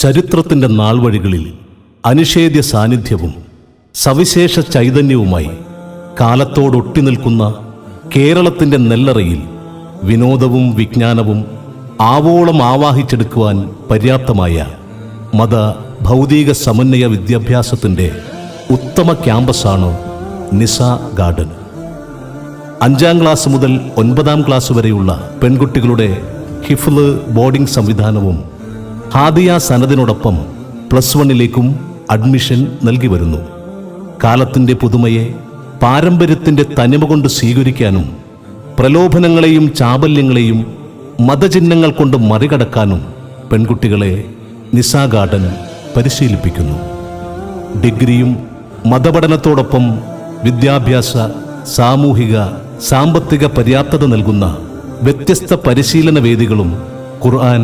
ചരിത്രത്തിൻ്റെ നാൾവഴികളിൽ അനിഷേധ്യ സാന്നിധ്യവും സവിശേഷ ചൈതന്യവുമായി കാലത്തോടൊട്ടി നിൽക്കുന്ന കേരളത്തിൻ്റെ നെല്ലറയിൽ വിനോദവും വിജ്ഞാനവും ആവോളം ആവാഹിച്ചെടുക്കുവാൻ പര്യാപ്തമായ മത ഭൗതിക സമന്വയ വിദ്യാഭ്യാസത്തിൻ്റെ ഉത്തമ ക്യാമ്പസാണ് നിസ ഗാർഡൻ. 5ാം ക്ലാസ് മുതൽ 9ാം ക്ലാസ് വരെയുള്ള പെൺകുട്ടികളുടെ ഹിഫ്ള് ബോർഡിംഗ് സംവിധാനവും ഹാദിയ സനദിനോടൊപ്പം +1ലേക്കും അഡ്മിഷൻ നൽകി വരുന്നു. കാലത്തിൻ്റെ പുതുമയെ പാരമ്പര്യത്തിൻ്റെ തനിമ കൊണ്ട് സ്വീകരിക്കാനും പ്രലോഭനങ്ങളെയും ചാബല്യങ്ങളെയും മതചിഹ്നങ്ങൾ കൊണ്ട് മറികടക്കാനും പെൺകുട്ടികളെ നിസ ഗാർഡൻ പരിശീലിപ്പിക്കുന്നു. ഡിഗ്രിയും മതപഠനത്തോടൊപ്പം വിദ്യാഭ്യാസ, സാമൂഹിക, സാമ്പത്തിക പര്യാപ്തത നൽകുന്ന വ്യത്യസ്ത പരിശീലന വേദികളും ഖുർആൻ,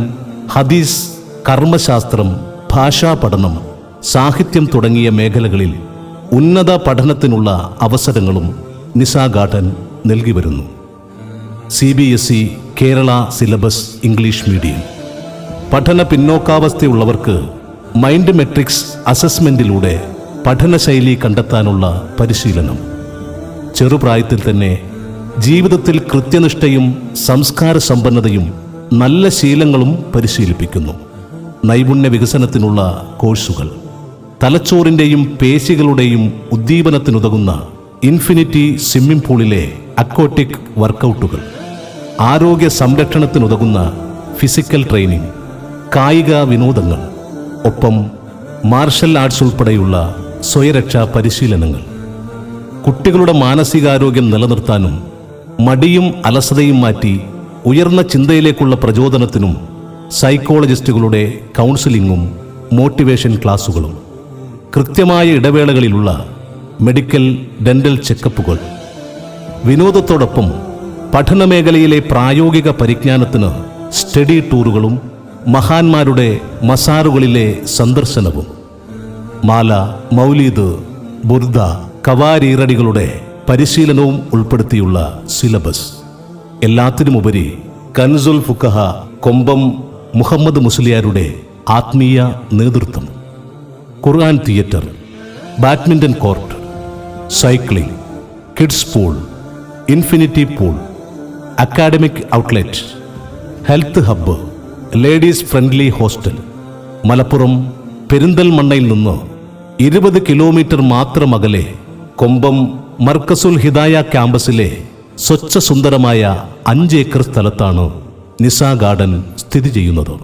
ഹദീസ്, കർമ്മശാസ്ത്രം, ഭാഷാ പഠനം, സാഹിത്യം തുടങ്ങിയ മേഖലകളിൽ ഉന്നത പഠനത്തിനുള്ള അവസരങ്ങളും നിസ ഗാർഡൻ നൽകി വരുന്നു. CBSE Kerala syllabus English medium. പഠന പിന്നോക്കാവസ്ഥയുള്ളവർക്ക് മൈൻഡ് മെട്രിക്സ് അസസ്മെന്റിലൂടെ പഠനശൈലി കണ്ടെത്താനുള്ള പരിശീലനം. ചെറുപ്രായത്തിൽ തന്നെ ജീവിതത്തിൽ കൃത്യനിഷ്ഠയും സംസ്കാര സമ്പന്നതയും നല്ല ശീലങ്ങളും പരിശീലിപ്പിക്കുന്നു. നൈപുണ്യ വികസനത്തിനുള്ള കോഴ്സുകൾ, തലച്ചോറിൻ്റെയും പേശികളുടെയും ഉദ്ദീപനത്തിനുതകുന്ന ഇൻഫിനിറ്റി സ്വിമ്മിംഗ് പൂളിലെ അക്വാട്ടിക് വർക്കൗട്ടുകൾ, ആരോഗ്യ സംരക്ഷണത്തിനുതകുന്ന ഫിസിക്കൽ ട്രെയിനിങ്, കായിക വിനോദങ്ങൾ, ഒപ്പം മാർഷൽ ആർട്സ് ഉൾപ്പെടെയുള്ള സ്വയരക്ഷാ പരിശീലനങ്ങൾ. കുട്ടികളുടെ മാനസികാരോഗ്യം നിലനിർത്താനും മടിയും അലസതയും മാറ്റി ഉയർന്ന ചിന്തയിലേക്കുള്ള പ്രചോദനത്തിനും സൈക്കോളജിസ്റ്റുകളുടെ കൗൺസിലിങ്ങും മോട്ടിവേഷൻ ക്ലാസുകളും, കൃത്യമായ ഇടവേളകളിലുള്ള മെഡിക്കൽ, ഡെന്റൽ ചെക്കപ്പുകൾ. വിനോദത്തോടൊപ്പം പഠനമേഖലയിലെ പ്രായോഗിക പരിജ്ഞാനത്തിന് സ്റ്റഡി ടൂറുകളും മഹാന്മാരുടെ മസാറുകളിലെ സന്ദർശനവും. മാല, മൗലീദ്, ബുർദ, കവാരീറടികളുടെ പരിശീലനവും ഉൾപ്പെടുത്തിയുള്ള സിലബസ്. എല്ലാത്തിനുമുപരി കൻസുൽ ഫുഖഹ കൊമ്പം മുഹമ്മദ് മുസ്ലിയാരുടെ ആത്മീയ നേതൃത്വം. Quran theatre, badminton court, cycling, kids pool, infinity pool, academic outlet, health hub, ladies friendly hostel. Malappuram പെരിന്തൽമണ്ണയിൽ നിന്ന് 20 കിലോമീറ്റർ മാത്രം അകലെ കൊമ്പം മർക്കസുൽ ഹിദായ ക്യാമ്പസിലെ സ്വച്ഛസുന്ദരമായ 5 ഏക്കർ സ്ഥലത്താണ് നിസ ഗാർഡൻ സ്ഥിതി ചെയ്യുന്നത്.